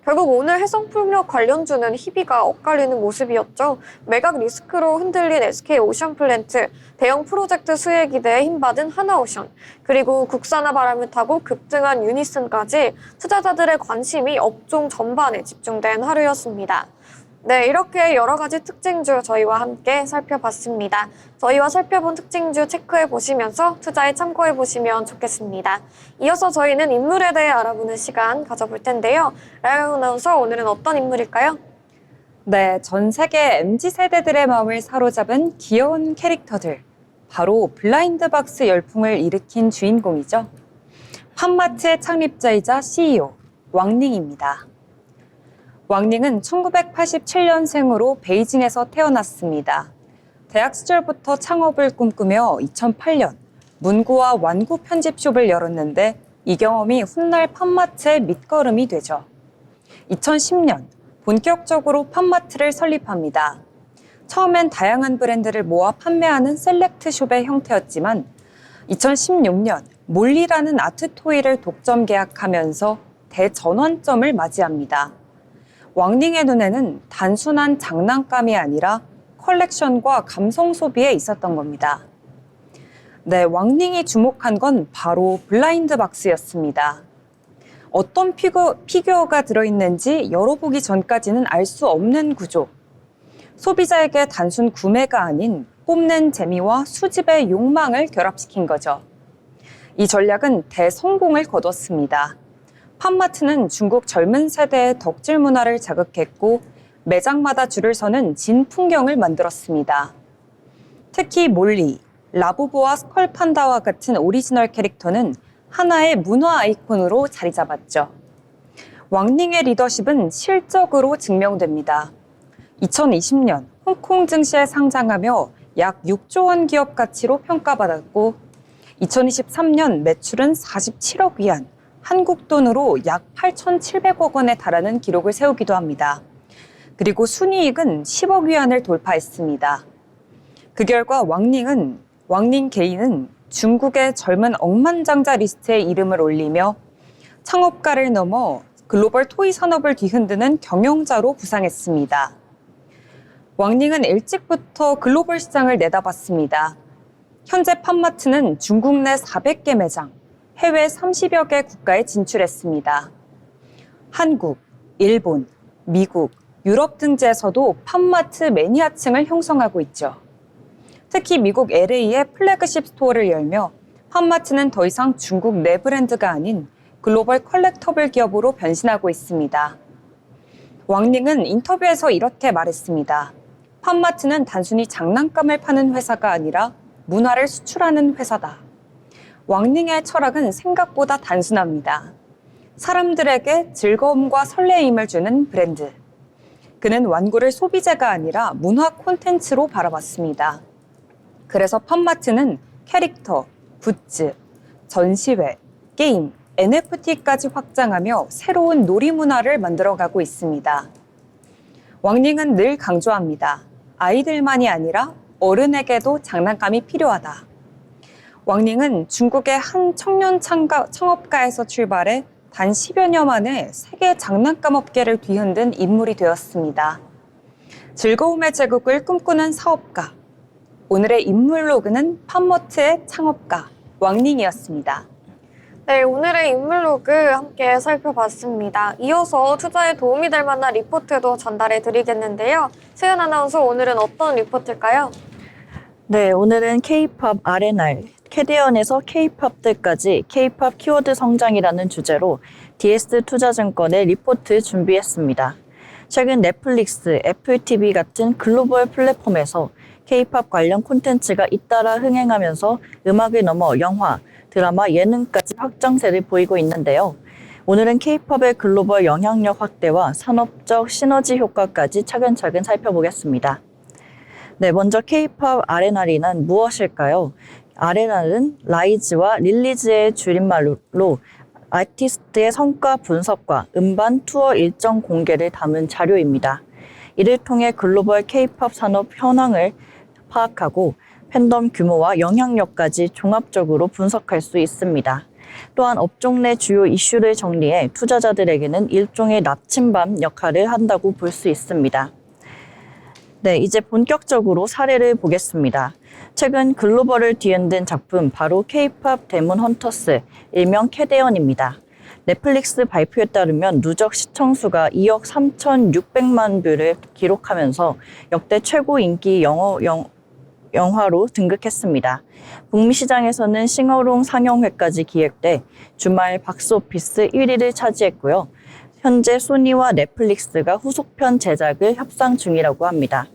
결국 오늘 해상풍력 관련주는 희비가 엇갈리는 모습이었죠. 매각 리스크로 흔들린 SK오션플랜트, 대형 프로젝트 수혜 기대에 힘받은 하나오션, 그리고 국산화 바람을 타고 급등한 유니슨까지 투자자들의 관심이 업종 전반에 집중된 하루였습니다. 네, 이렇게 여러 가지 특징주 저희와 함께 살펴봤습니다. 저희와 살펴본 특징주 체크해 보시면서 투자에 참고해 보시면 좋겠습니다. 이어서 저희는 인물에 대해 알아보는 시간 가져볼 텐데요. 라이언 아나운서, 오늘은 어떤 인물일까요? 네, 전 세계 MZ세대들의 마음을 사로잡은 귀여운 캐릭터들. 바로 블라인드박스 열풍을 일으킨 주인공이죠. 팜마트의 창립자이자 CEO, 왕닝입니다. 왕닝은 1987년생으로 베이징에서 태어났습니다. 대학 시절부터 창업을 꿈꾸며 2008년 문구와 완구 편집숍을 열었는데 이 경험이 훗날 팜마트의 밑거름이 되죠. 2010년 본격적으로 팜마트를 설립합니다. 처음엔 다양한 브랜드를 모아 판매하는 셀렉트숍의 형태였지만 2016년 몰리라는 아트토이를 독점 계약하면서 대전환점을 맞이합니다. 왕닝의 눈에는 단순한 장난감이 아니라 컬렉션과 감성 소비에 있었던 겁니다. 네, 왕닝이 주목한 건 바로 블라인드 박스였습니다. 어떤 피규어가 들어있는지 열어보기 전까지는 알 수 없는 구조. 소비자에게 단순 구매가 아닌 뽐낸 재미와 수집의 욕망을 결합시킨 거죠. 이 전략은 대성공을 거뒀습니다. 팜마트는 중국 젊은 세대의 덕질 문화를 자극했고 매장마다 줄을 서는 진풍경을 만들었습니다. 특히 몰리, 라부부와 스컬판다와 같은 오리지널 캐릭터는 하나의 문화 아이콘으로 자리 잡았죠. 왕닝의 리더십은 실적으로 증명됩니다. 2020년 홍콩 증시에 상장하며 약 6조 원 기업 가치로 평가받았고 2023년 매출은 47억 위안, 한국 돈으로 약 8,700억 원에 달하는 기록을 세우기도 합니다. 그리고 순이익은 10억 위안을 돌파했습니다. 그 결과 왕닝 개인은 중국의 젊은 억만장자 리스트에 이름을 올리며 창업가를 넘어 글로벌 토이 산업을 뒤흔드는 경영자로 부상했습니다. 왕닝은 일찍부터 글로벌 시장을 내다봤습니다. 현재 팜마트는 중국 내 400개 매장, 해외 30여 개 국가에 진출했습니다. 한국, 일본, 미국, 유럽 등지에서도 팜마트 매니아층을 형성하고 있죠. 특히 미국 LA에 플래그십 스토어를 열며 팜마트는 더 이상 중국 내 브랜드가 아닌 글로벌 컬렉터블 기업으로 변신하고 있습니다. 왕닝은 인터뷰에서 이렇게 말했습니다. 팜마트는 단순히 장난감을 파는 회사가 아니라 문화를 수출하는 회사다. 왕닝의 철학은 생각보다 단순합니다. 사람들에게 즐거움과 설레임을 주는 브랜드. 그는 완구를 소비재가 아니라 문화 콘텐츠로 바라봤습니다. 그래서 팜마트는 캐릭터, 굿즈, 전시회, 게임, NFT까지 확장하며 새로운 놀이 문화를 만들어가고 있습니다. 왕닝은 늘 강조합니다. 아이들만이 아니라 어른에게도 장난감이 필요하다. 왕닝은 중국의 한 청년 창업가에서 출발해 단 10여 년 만에 세계 장난감 업계를 뒤흔든 인물이 되었습니다. 즐거움의 제국을 꿈꾸는 사업가. 오늘의 인물 로그는 팜마트의 창업가 왕닝이었습니다. 네, 오늘의 인물 로그 함께 살펴봤습니다. 이어서 투자에 도움이 될 만한 리포트도 전달해 드리겠는데요. 세연 아나운서, 오늘은 어떤 리포트일까요? 네, 오늘은 K-팝 R&R, 캐디언에서 K-팝들까지 K-팝 키워드 성장이라는 주제로 DS 투자증권의 리포트 준비했습니다. 최근 넷플릭스, 애플 TV 같은 글로벌 플랫폼에서 K-팝 관련 콘텐츠가 잇따라 흥행하면서 음악을 넘어 영화, 드라마, 예능까지 확장세를 보이고 있는데요. 오늘은 K-팝의 글로벌 영향력 확대와 산업적 시너지 효과까지 차근차근 살펴보겠습니다. 네, 먼저 K-팝 R&R은 무엇일까요? R&R은 라이즈와 릴리즈의 줄임말로 아티스트의 성과 분석과 음반 투어 일정 공개를 담은 자료입니다. 이를 통해 글로벌 K-팝 산업 현황을 파악하고 팬덤 규모와 영향력까지 종합적으로 분석할 수 있습니다. 또한 업종 내 주요 이슈를 정리해 투자자들에게는 일종의 나침반 역할을 한다고 볼 수 있습니다. 네, 이제 본격적으로 사례를 보겠습니다. 최근 글로벌을 뒤흔든 작품 바로 K-팝 데몬 헌터스, 일명 캐데언입니다. 넷플릭스 발표에 따르면 누적 시청수가 2억 3,600만 뷰를 기록하면서 역대 최고 인기 영화로 등극했습니다. 북미 시장에서는 싱어롱 상영회까지 기획돼 주말 박스오피스 1위를 차지했고요. 현재 소니와 넷플릭스가 후속편 제작을 협상 중이라고 합니다.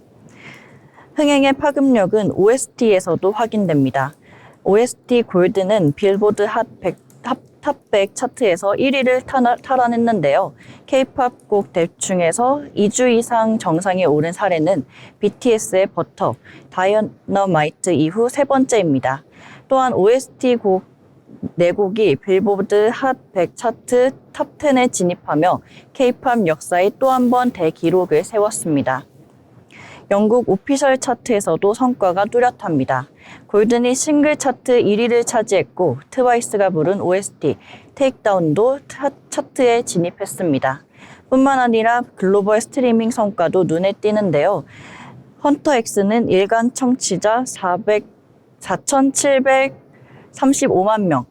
흥행의 파급력은 OST에서도 확인됩니다. OST 골드는 빌보드 탑100 차트에서 1위를 탈환했는데요. K-팝 곡 중에서 2주 이상 정상에 오른 사례는 BTS의 버터, 다이너마이트 이후 세 번째입니다. 또한 OST 곡 4곡이 빌보드 핫100 차트 탑10에 진입하며 K-팝 역사에 또 한 번 대기록을 세웠습니다. 영국 오피셜 차트에서도 성과가 뚜렷합니다. 골든이 싱글 차트 1위를 차지했고 트와이스가 부른 OST 테이크다운도 차트에 진입했습니다. 뿐만 아니라 글로벌 스트리밍 성과도 눈에 띄는데요. 헌터X는 일간 청취자 4,735만 명,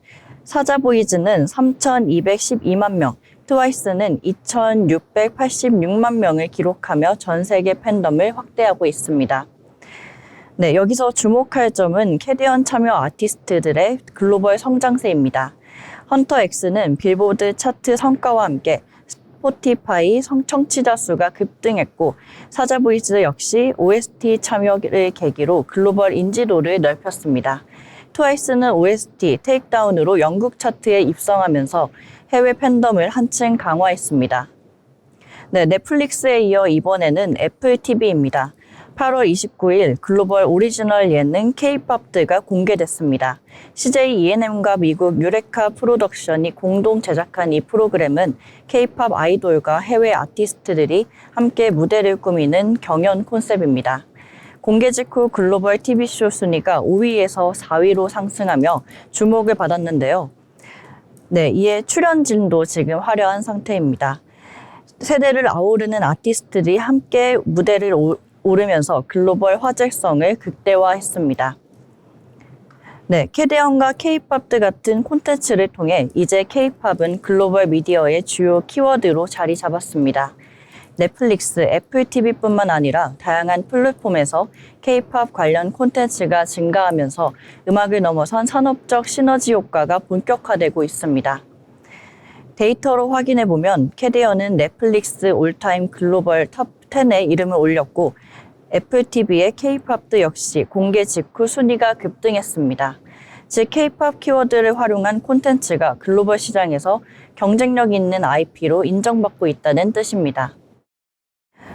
사자보이즈는 3,212만 명, 트와이스는 2,686만 명을 기록하며 전 세계 팬덤을 확대하고 있습니다. 네, 여기서 주목할 점은 캐디언 참여 아티스트들의 글로벌 성장세입니다. 헌터X는 빌보드 차트 성과와 함께 스포티파이 청취자 수가 급등했고, 사자보이즈 역시 OST 참여를 계기로 글로벌 인지도를 넓혔습니다. 트와이스는 OST 테이크다운으로 영국 차트에 입성하면서 해외 팬덤을 한층 강화했습니다. 네, 넷플릭스에 이어 이번에는 애플 TV입니다. 8월 29일 글로벌 오리지널 예능 K-POP드가 공개됐습니다. CJ ENM과 미국 유레카 프로덕션이 공동 제작한 이 프로그램은 K-POP 아이돌과 해외 아티스트들이 함께 무대를 꾸미는 경연 콘셉트입니다. 공개 직후 글로벌 TV쇼 순위가 5위에서 4위로 상승하며 주목을 받았는데요. 네, 이에 출연진도 지금 화려한 상태입니다. 세대를 아우르는 아티스트들이 함께 무대를 오르면서 글로벌 화제성을 극대화했습니다. 네, 캐디언과 K-POP드 같은 콘텐츠를 통해 이제 K-POP은 글로벌 미디어의 주요 키워드로 자리 잡았습니다. 넷플릭스, 애플 TV뿐만 아니라 다양한 플랫폼에서 K-POP 관련 콘텐츠가 증가하면서 음악을 넘어선 산업적 시너지 효과가 본격화되고 있습니다. 데이터로 확인해보면 캐디언은 넷플릭스 올타임 글로벌 톱 10에 이름을 올렸고, 애플 TV의 K-POP드 역시 공개 직후 순위가 급등했습니다. 즉 K-POP 키워드를 활용한 콘텐츠가 글로벌 시장에서 경쟁력 있는 IP로 인정받고 있다는 뜻입니다.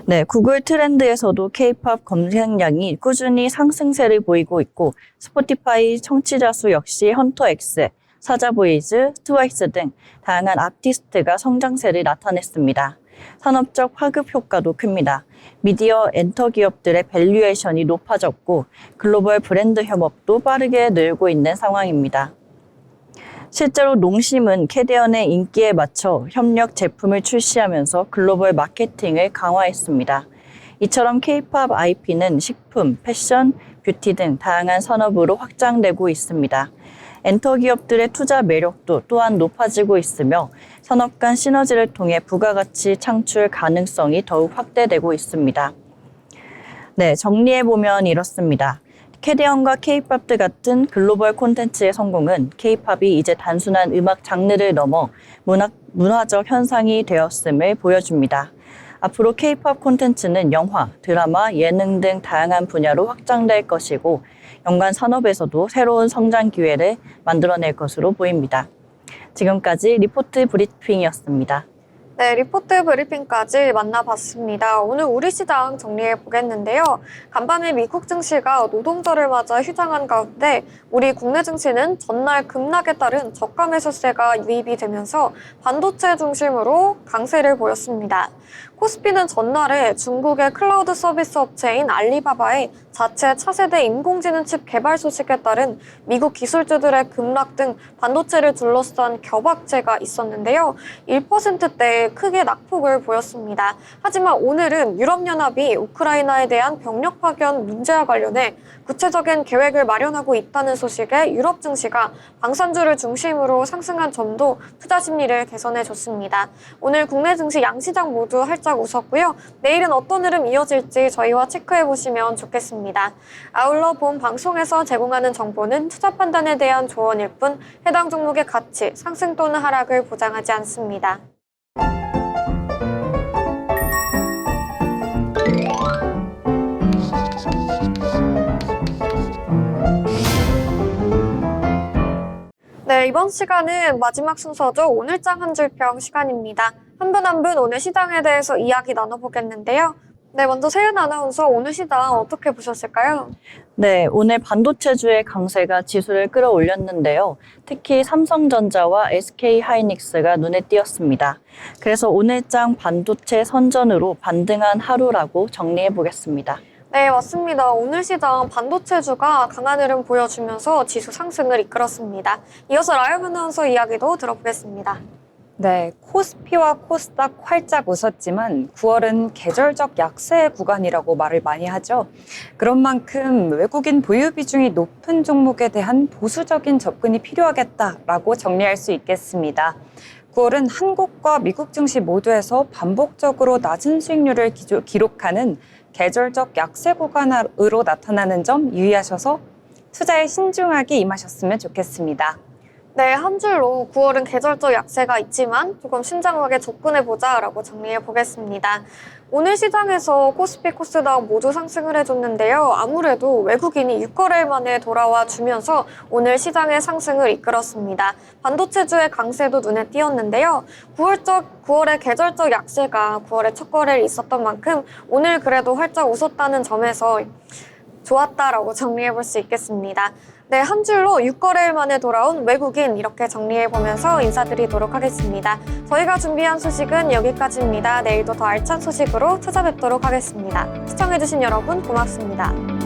네, 구글 트렌드에서도 K-POP 검색량이 꾸준히 상승세를 보이고 있고, 스포티파이 청취자 수 역시 헌터X, 사자보이즈, 트와이스 등 다양한 아티스트가 성장세를 나타냈습니다. 산업적 화급 효과도 큽니다. 미디어 엔터 기업들의 밸류에이션이 높아졌고, 글로벌 브랜드 협업도 빠르게 늘고 있는 상황입니다. 실제로 농심은 캐디언의 인기에 맞춰 협력 제품을 출시하면서 글로벌 마케팅을 강화했습니다. 이처럼 K-POP IP는 식품, 패션, 뷰티 등 다양한 산업으로 확장되고 있습니다. 엔터 기업들의 투자 매력도 또한 높아지고 있으며 산업 간 시너지를 통해 부가가치 창출 가능성이 더욱 확대되고 있습니다. 네, 정리해보면 이렇습니다. 캐디언과 K-POP드 같은 글로벌 콘텐츠의 성공은 K-POP이 이제 단순한 음악 장르를 넘어 문화적 현상이 되었음을 보여줍니다. 앞으로 K-POP 콘텐츠는 영화, 드라마, 예능 등 다양한 분야로 확장될 것이고, 연관 산업에서도 새로운 성장 기회를 만들어낼 것으로 보입니다. 지금까지 리포트 브리핑이었습니다. 네, 리포트 브리핑까지 만나봤습니다. 오늘 우리 시장 정리해 보겠는데요. 간밤에 미국 증시가 노동절을 맞아 휴장한 가운데 우리 국내 증시는 전날 급락에 따른 저가 매수세가 유입이 되면서 반도체 중심으로 강세를 보였습니다. 코스피는 전날에 중국의 클라우드 서비스 업체인 알리바바의 자체 차세대 인공지능 칩 개발 소식에 따른 미국 기술주들의 급락 등 반도체를 둘러싼 격악재가 있었는데요. 1%대의 크게 낙폭을 보였습니다. 하지만 오늘은 유럽연합이 우크라이나에 대한 병력 파견 문제와 관련해 구체적인 계획을 마련하고 있다는 소식에 유럽 증시가 방산주를 중심으로 상승한 점도 투자 심리를 개선해줬습니다. 오늘 국내 증시 양시장 모두 활짝 웃었고요. 내일은 어떤 흐름 이어질지 저희와 체크해보시면 좋겠습니다. 아울러 본 방송에서 제공하는 정보는 투자 판단에 대한 조언일 뿐 해당 종목의 가치, 상승 또는 하락을 보장하지 않습니다. 네, 이번 시간은 마지막 순서죠. 오늘장 한 줄평 시간입니다. 한 분 한 분 오늘 시장에 대해서 이야기 나눠보겠는데요. 네, 먼저 세윤 아나운서 오늘 시장 어떻게 보셨을까요? 네, 오늘 반도체주의 강세가 지수를 끌어올렸는데요. 특히 삼성전자와 SK하이닉스가 눈에 띄었습니다. 그래서 오늘장 반도체 선전으로 반등한 하루라고 정리해 보겠습니다. 네, 맞습니다. 오늘 시장 반도체주가 강한 흐름 보여주면서 지수 상승을 이끌었습니다. 이어서 라이브 아나운서 이야기도 들어보겠습니다. 네, 코스피와 코스닥 활짝 웃었지만 9월은 계절적 약세 구간이라고 말을 많이 하죠. 그런 만큼 외국인 보유 비중이 높은 종목에 대한 보수적인 접근이 필요하겠다라고 정리할 수 있겠습니다. 9월은 한국과 미국 증시 모두에서 반복적으로 낮은 수익률을 기록하는 계절적 약세 구간으로 나타나는 점 유의하셔서 투자에 신중하게 임하셨으면 좋겠습니다. 네, 한 줄로 9월은 계절적 약세가 있지만 조금 신중하게 접근해보자라고 정리해보겠습니다. 오늘 시장에서 코스피, 코스닥 모두 상승을 해줬는데요. 아무래도 외국인이 6거래일 만에 돌아와 주면서 오늘 시장의 상승을 이끌었습니다. 반도체주의 강세도 눈에 띄었는데요. 9월의 계절적 약세가 9월에 첫 거래일 있었던 만큼 오늘 그래도 활짝 웃었다는 점에서 좋았다라고 정리해볼 수 있겠습니다. 네, 한 줄로 6거래일 만에 돌아온 외국인 이렇게 정리해보면서 인사드리도록 하겠습니다. 저희가 준비한 소식은 여기까지입니다. 내일도 더 알찬 소식으로 찾아뵙도록 하겠습니다. 시청해주신 여러분 고맙습니다.